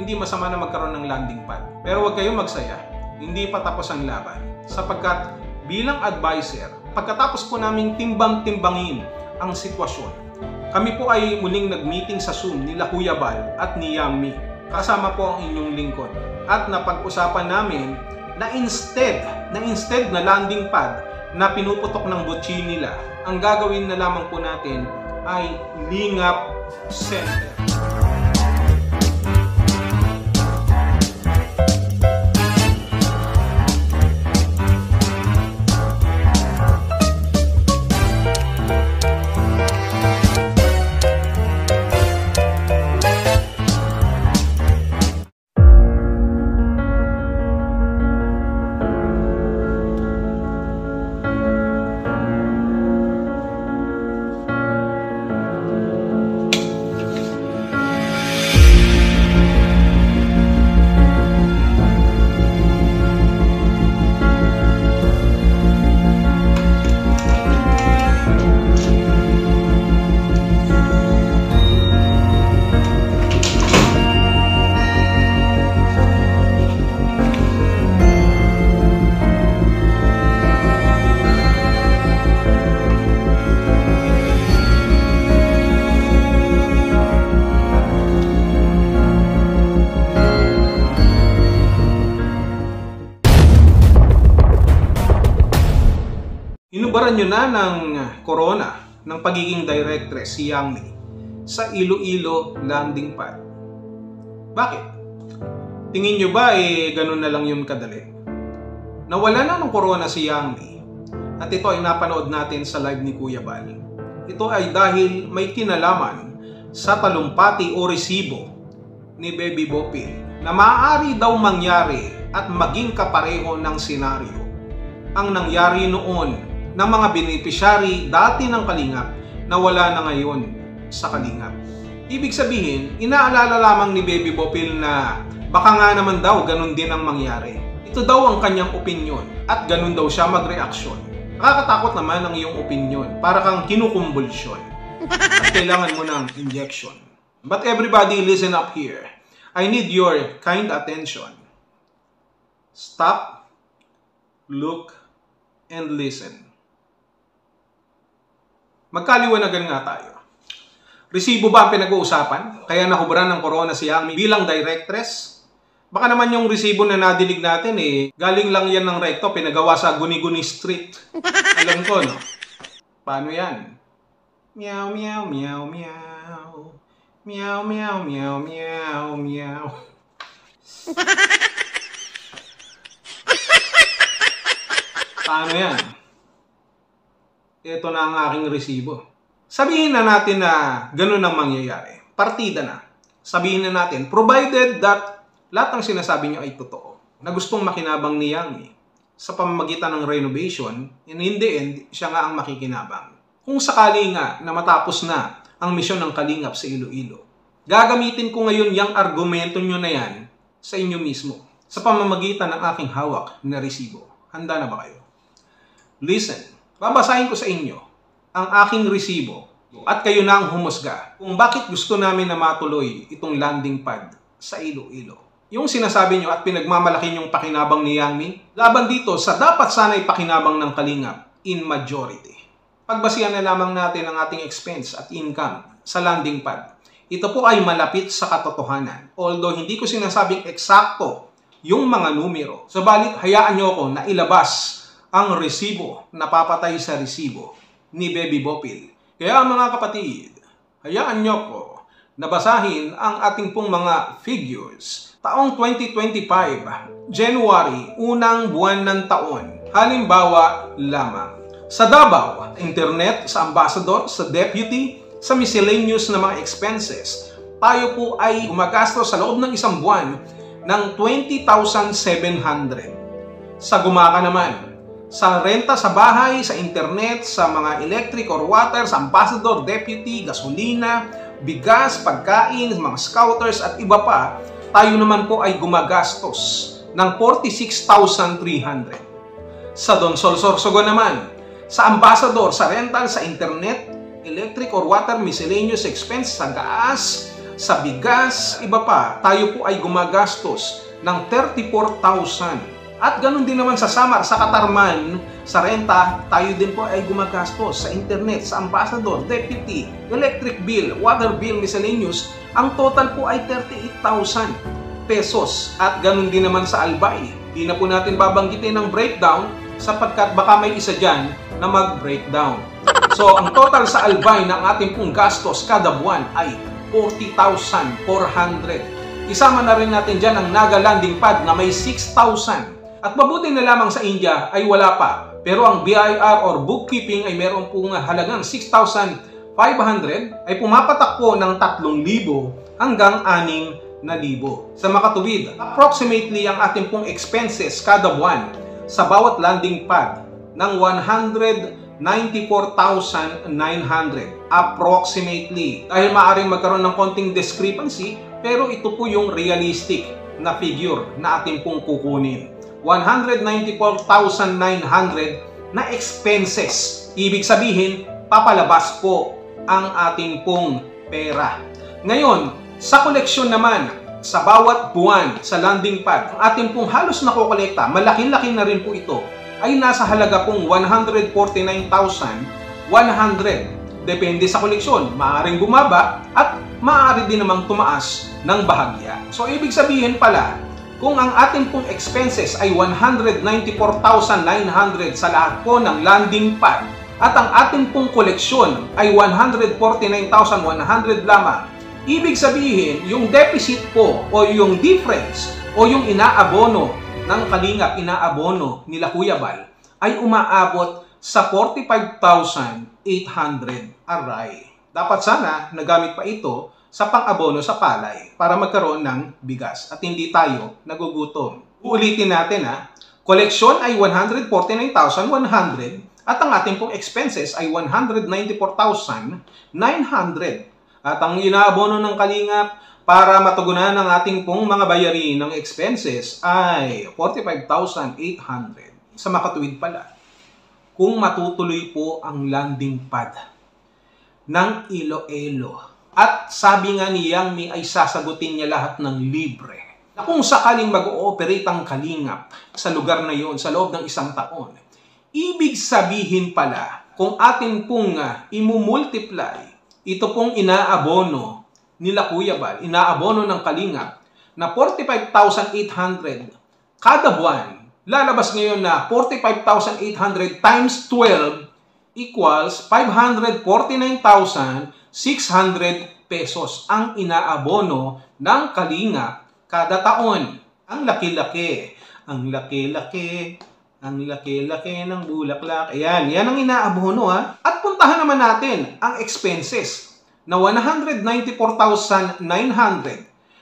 hindi masama na magkaroon ng landing pad. Pero huwag kayong magsaya, hindi pa tapos ang laban. Sapagkat bilang advisor, pagkatapos po naming timbang-timbangin ang sitwasyon, kami po ay muling nag-meeting sa Zoom nila Kuya Bal at ni Yang Mi. Kasama po ang inyong lingkod. At napag-usapan namin na instead na landing pad na pinuputok ng butchi nila, ang gagawin na lamang po natin ay Lingap Center. Inubaran nyo na ng corona ng pagiging directress si Yang Mi sa Iloilo landing pad. Bakit? Tingin nyo ba ganun na lang yun kadali? Nawala na ng corona si Yang Mi at ito ay napanood natin sa live ni Kuya Bal. Ito ay dahil may kinalaman sa talumpati o resibo ni Baby Bopil na maaari daw mangyari at maging kapareho ng senaryo ang nangyari noon ng mga beneficiary dati ng Kalingap na wala na ngayon sa Kalingap. Ibig sabihin, inaalala lamang ni Baby Bopil na baka nga naman daw ganun din ang mangyari. Ito daw ang kanyang opinion at ganun daw siya magreaksyon. Nakakatakot naman ang iyong opinion, para kang kinukumbulsyon at kailangan mo ng injection. But everybody listen up here. I need your kind attention. Stop, look, and listen. Magkaliwanagan nga tayo. Resibo ba ang pinag-uusapan? Kaya nakubaran ng corona si Yang Mi bilang directress? Baka naman yung resibo na nadinig natin galing lang yan ng rekto, pinagawa sa Guni-Guni Street. Alam ko, no? Paano yan? Meow, meow, meow, meow. Meow, meow, meow, meow, meow. Paano yan? Ito na ang aking resibo. Sabihin na natin na ganun ang mangyayari. Partida na. Sabihin na natin, provided that lahat ng sinasabi niyo ay totoo, na gustong makinabang ni Yang Mi sa pamamagitan ng renovation, and in the end, siya nga ang makikinabang. Kung sakali nga na matapos na ang misyon ng Kalingap sa Iloilo, gagamitin ko ngayon yung argumento nyo na yan sa inyo mismo sa pamamagitan ng aking hawak na resibo. Handa na ba kayo? Listen. Babasahin ko sa inyo ang aking resibo at kayo na ang humusga kung bakit gusto namin na matuloy itong landing pad sa Iloilo. Yung sinasabi nyo at pinagmamalaki yung pakinabang ni Yang Mi, laban dito sa dapat sana'y pakinabang ng Kalingap in majority. Pagbasihan na lamang natin ang ating expense at income sa landing pad. Ito po ay malapit sa katotohanan. Although hindi ko sinasabing eksakto yung mga numero, subalit hayaan nyo ako na ilabas ang resibo na papatay sa resibo ni Baby Bopil. Kaya mga kapatid, hayaan nyo ko na basahin ang ating pong mga figures. Taong 2025, January, unang buwan ng taon. Halimbawa lamang. Sa Davao, internet, sa ambassador, sa deputy, sa miscellaneous na mga expenses, tayo po ay gumagastos sa loob ng isang buwan ng 20,700. Sa Gumaka naman, sa renta sa bahay, sa internet, sa mga electric or water, sa ambassador, deputy, gasolina, bigas, pagkain, mga scouters at iba pa, tayo naman po ay gumagastos ng 46,300. Sa Don Sol Sorsogon naman, sa ambassador, sa rental, sa internet, electric or water, miscellaneous expense, sa gas, Sa bigas, iba pa, tayo po ay gumagastos ng 34,000. At ganun din naman sa Samar, sa Katarman, sa renta, tayo din po ay gumagastos. Sa internet, sa ambassador, deputy, electric bill, water bill, miscellaneous, ang total po ay 38,000 pesos. At ganun din naman sa Albay. Di na po natin babanggitin ng breakdown sapagkat baka may isa dyan na mag-breakdown. So, ang total sa Albay ng ating pong gastos kada buwan ay 40,400. Isama na rin natin dyan ang Naga Landing Pad na may 6,000. At mabuti na lamang sa India ay wala pa. Pero ang BIR or bookkeeping ay meron pong halagang 6,500 ay pumapatak po ng 3,000 hanggang 6,000. Sa makatuwid, approximately ang ating pong expenses kada buwan sa bawat landing pad ng 194,900 approximately. Dahil maaaring magkaroon ng konting discrepancy, pero ito po yung realistic na figure na ating pong kukunin. 194,900 na expenses. Ibig sabihin, papalabas po ang ating pong pera. Ngayon, sa koleksyon naman, sa bawat buwan sa landing pad, ang ating pong halos nakokolekta, malaki-laki na rin po ito, ay nasa halaga pong 149,100. Depende sa koleksyon, maaaring bumaba at maaari din namang tumaas ng bahagya. So, ibig sabihin pala, kung ang ating pong expenses ay 194,900 sa lahat po ng landing pad at ang ating pong koleksyon ay 149,100 lamang, ibig sabihin yung deficit po o yung difference o yung inaabono ng Kalingap, inaabono nila Kuya Bal ay umaabot sa 45,800 aray. Dapat sana nagamit pa ito sa pang-abono sa palay para magkaroon ng bigas at hindi tayo nagugutom. Uulitin natin koleksyon ay 149,100 at ang ating pong expenses ay 194,900 at ang inaabono ng Kalingap para matugunan ang ating pong mga bayarin ng expenses ay 45,800. Sa makatuwid pala, kung matutuloy po ang landing pad ng Iloilo, at sabi nga ni Yang Mi ay sasagutin niya lahat ng libre. Na kung sakaling mag-ooperate ang Kalingap sa lugar na yon sa loob ng 1 taon, ibig sabihin pala, kung atin pong imumultiply, ito pong inaabono nila Kuya Bal, inaabono ng Kalingap, na 45,800 kada buwan, lalabas ngayon na 45,800 times 12 equals 549,600 pesos ang inaabono ng Kalingap kada taon. Ang laki-laki. Ang laki-laki. Ang laki-laki ng bulaklak. Ayan, yan ang inaabono At puntahan naman natin ang expenses na 194,900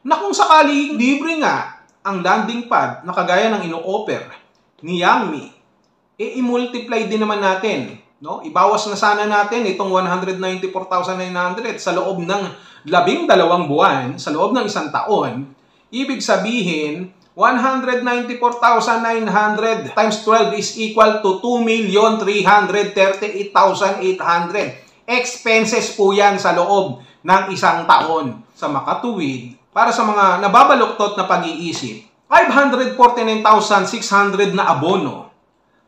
na kung sakali libre nga ang landing pad na kagaya ng ino-offer ni Yang Mi, i-multiply din naman natin. No? Ibawas na sana natin itong 194,900 sa loob ng 12 buwan, sa loob ng 1 taon. Ibig sabihin, 194,900 times 12 is equal to 2,338,800. Expenses po yan sa loob ng 1 taon. Sa makatuwid, para sa mga nababaluktot na pag-iisip, 549,600 na abono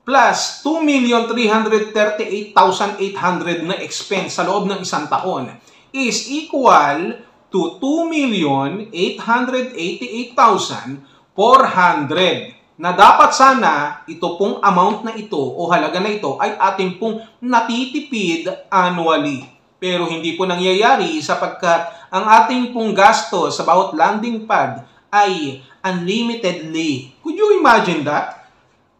plus 2,338,800 na expense sa loob ng 1 taon is equal to 2,888,400 na dapat sana ito pong amount na ito o halaga na ito ay ating pong natitipid annually. Pero hindi po nangyayari sapagkat ang ating pong gasto sa bawat landing pad ay unlimitedly. Could you imagine that?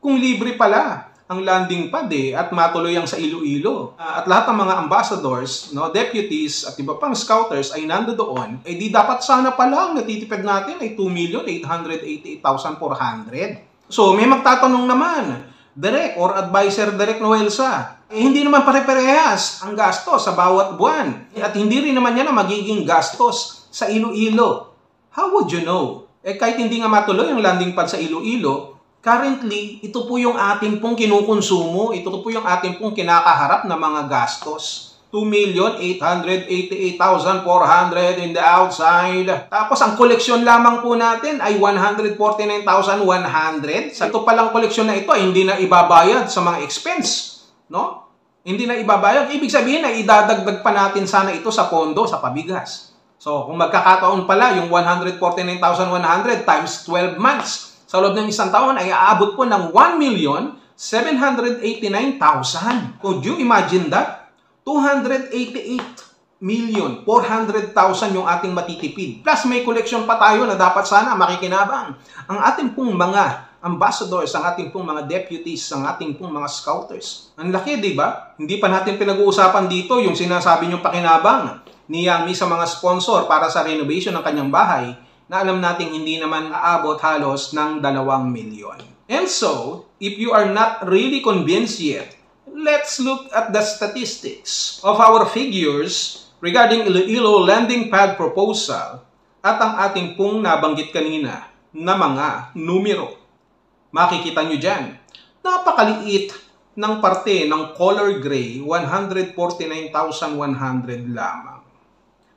Kung libre pala ang landing pad at matuloy ang sa Iloilo. At lahat ng mga ambassadors, deputies at iba pang scouters ay nandoon, di dapat sana pala ang natitipid natin ay 2,888,400. So may magtatanong naman, Direk or Advisor Direk Noelsa, hindi naman pare-parehas ang gastos sa bawat buwan. At hindi rin naman yan ang magiging gastos sa Iloilo. How would you know? Kahit hindi nga matuloy ang landing pad sa Iloilo, currently, ito po yung ating pong kinukonsumo, ito po yung ating pong kinakaharap na mga gastos. 2,888,400 in the outside. Tapos ang koleksyon lamang po natin ay 149,100. Sa ito palang koleksyon na ito ay hindi na ibabayad sa mga expense, no? Hindi na ibabayad. Ibig sabihin na idadagdag pa natin sana ito sa pondo, sa pabigas. So, kung magkakataon pala yung 149,100 times 12 months sa loob ng isang taon ay aabot po ng 1,789,000. Could you imagine that? 288,400,000 yung ating matitipid. Plus may collection pa tayo na dapat sana makikinabang. Ang ating pong mga ambassadors, ang ating pong mga deputies, ang ating pong mga scouters. Ang laki, di ba? Hindi pa natin pinag-uusapan dito yung sinasabi niyong pakinabang ni Yang Mi sa mga sponsor para sa renovation ng kanyang bahay na alam nating hindi naman aabot halos ng 2 milyon. And so, if you are not really convinced yet, let's look at the statistics of our figures regarding Iloilo landing pad proposal at ang ating pong nabanggit kanina na mga numero. Makikita nyo dyan, napakaliit ng parte ng color gray, 149,100 lamang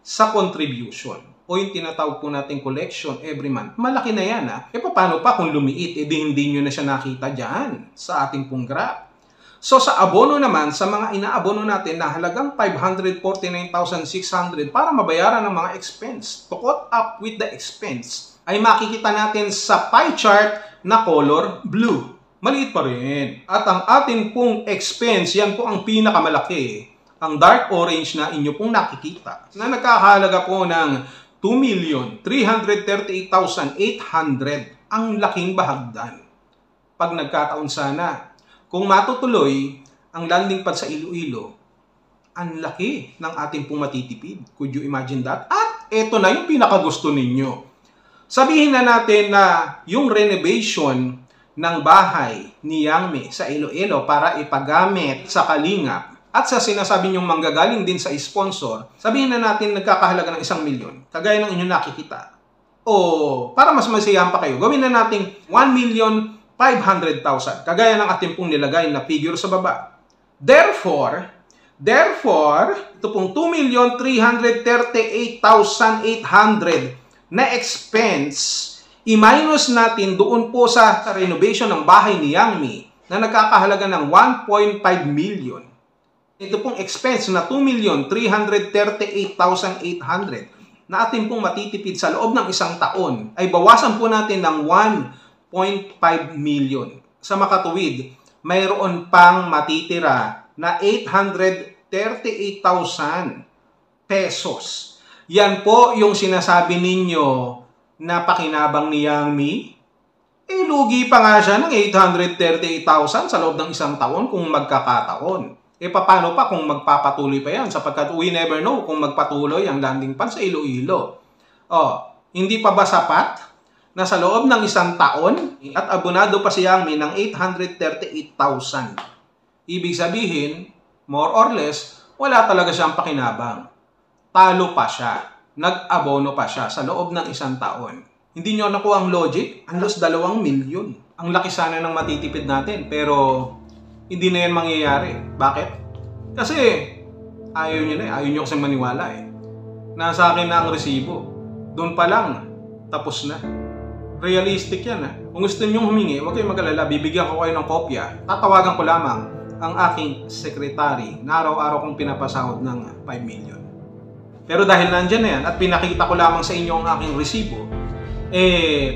sa contribution o yung tinatawag po natin collection every month. Malaki na yan ha. E paano pa kung lumiit? E di hindi nyo na siya nakita dyan sa ating pong graph. So sa abono naman, sa mga inaabono natin na halagang 549,600 para mabayaran ng mga expense, to caught up with the expense, ay makikita natin sa pie chart na color blue. Maliit pa rin. At ang ating pong expense, yan po ang pinakamalaki. Ang dark orange na inyo pong nakikita na nagkakahalaga po ng 2,338,800. Ang laking bahagdan. Pag nagkataon sana, kung matutuloy ang landing pad sa Iloilo, ang laki ng ating pong matitipid. Could you imagine that? At eto na yung pinakagusto ninyo. Sabihin na natin na yung renovation ng bahay ni Yang Mi sa Iloilo para ipagamit sa Kalingap at sa sinasabi niyong manggagaling din sa sponsor, sabihin na natin nagkakahalaga ng 1 milyon, kagaya ng inyong nakikita. O para mas masiyahan pa kayo, gawin na natin 1,500,000, kagaya ng ating pong nilagay na figure sa baba. Therefore, ito pong 2,338,800 na expense, i-minus natin doon po sa renovation ng bahay ni Yang Mi na nagkakahalaga ng 1.5 million. Ito pong expense na 2,338,800 na ating pong matitipid sa loob ng isang taon ay bawasan po natin ng 1.5 million. Sa makatuwid, mayroon pang matitira na 838,000 pesos. Yan po yung sinasabi ninyo na pakinabang ni Yang Mi. Eh, lugi pa nga siya ng 838,000 sa loob ng isang taon kung magkakataon. Eh, paano pa kung magpapatuloy pa yan? Sapagkat we never know kung magpatuloy ang landing pad sa Iloilo. Hindi pa ba sapat na sa loob ng isang taon at abonado pa si Yang Mi ng 838,000? Ibig sabihin, more or less, wala talaga siyang pakinabang. Talo pa siya. Nag-abono pa siya sa loob ng isang taon. Hindi nyo nakuha ang logic? Halos 2 milyon. Ang laki sana ng matitipid natin, pero hindi na yan mangyayari. Bakit? Kasi ayaw nyo na, ayaw nyo kasi maniwala eh. Nasa akin na ang resibo. Doon pa lang, tapos na. Realistic yan ha. Kung gusto nyo humingi, huwag kayong mag-alala, bibigyan ko kayo ng kopya. Tatawagan ko lamang ang aking secretary na araw-araw kong pinapasahod ng 5 million. Pero dahil nandyan na yan at pinakita ko lamang sa inyo ang aking resibo,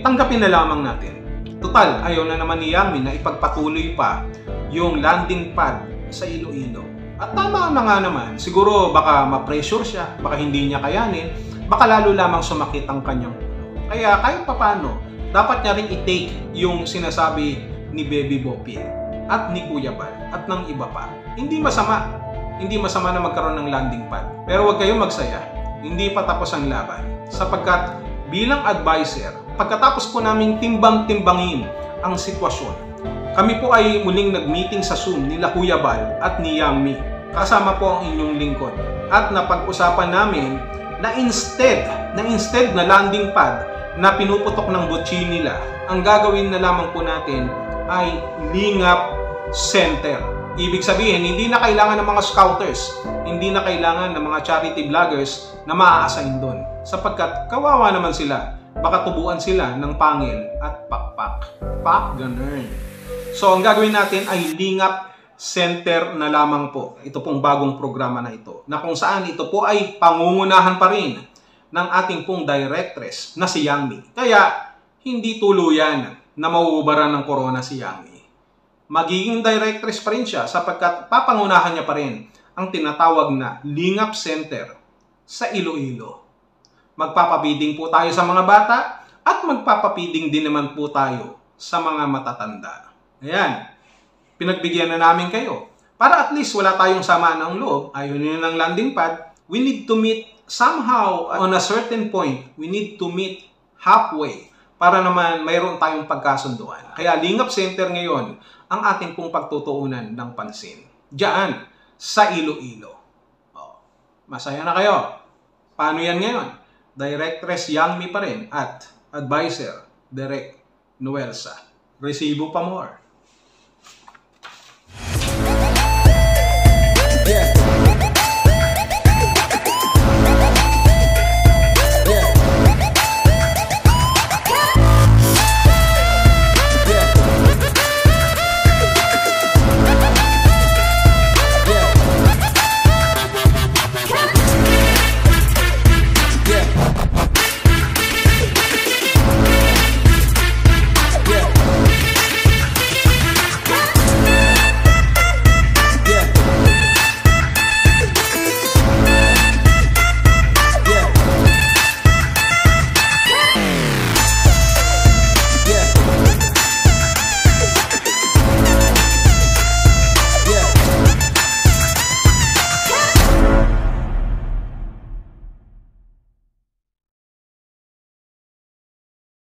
tanggapin na lamang natin. Total, ayaw na naman ni Yang Mi na ipagpatuloy pa yung landing pad sa Iloilo. At tama na nga naman, siguro baka ma-pressure siya, baka hindi niya kayanin, baka lalo lamang sumakit ang kanyang ulo. Kaya kahit papano, dapat niya rin i-take yung sinasabi ni Baby Bopil at ni Kuya Bal at ng iba pa. Hindi masama na magkaroon ng landing pad. Pero huwag kayong magsaya. Hindi pa tapos ang laban. Sapagkat bilang advisor, pagkatapos po naming timbang-timbangin ang sitwasyon, kami po ay muling nag-meeting sa Zoom nila Kuya Bal at ni Yang Mi. Kasama po ang inyong lingkod. At napag-usapan namin na instead na landing pad na pinuputok ng butchi nila, ang gagawin na lamang po natin ay Lingap Center. Ibig sabihin, hindi na kailangan ng mga scouters, hindi na kailangan ng mga charity vloggers na maa-assign doon. Sapagkat kawawa naman sila, baka tubuan sila ng pangil at pakpak. Ganun. So, ang gagawin natin ay Lingap Center na lamang po. Ito pong bagong programa na ito, na kung saan ito po ay pangungunahan pa rin ng ating pong directress na si Yang Mi. Kaya, hindi tuluyan na mauubaran ng corona si Yang Mi. Magiging directress pa rin siya sapagkat papangunahan niya pa rin ang tinatawag na Lingap Center sa Iloilo. Magpapabiding po tayo sa mga bata at magpapabiding din naman po tayo sa mga matatanda. Ayan, pinagbigyan na namin kayo. Para at least wala tayong samaan ng loob, ayaw nyo ng landing pad, we need to meet somehow on a certain point. We need to meet halfway para naman mayroon tayong pagkasunduan. Kaya Lingap Center ngayon ang ating pong pagtutuunan ng pansin. Diyan, sa Iloilo. Masaya na kayo. Paano yan ngayon? Directress Yang Mi pa rin at Advisor Direk Noelsa. Resibo pa more.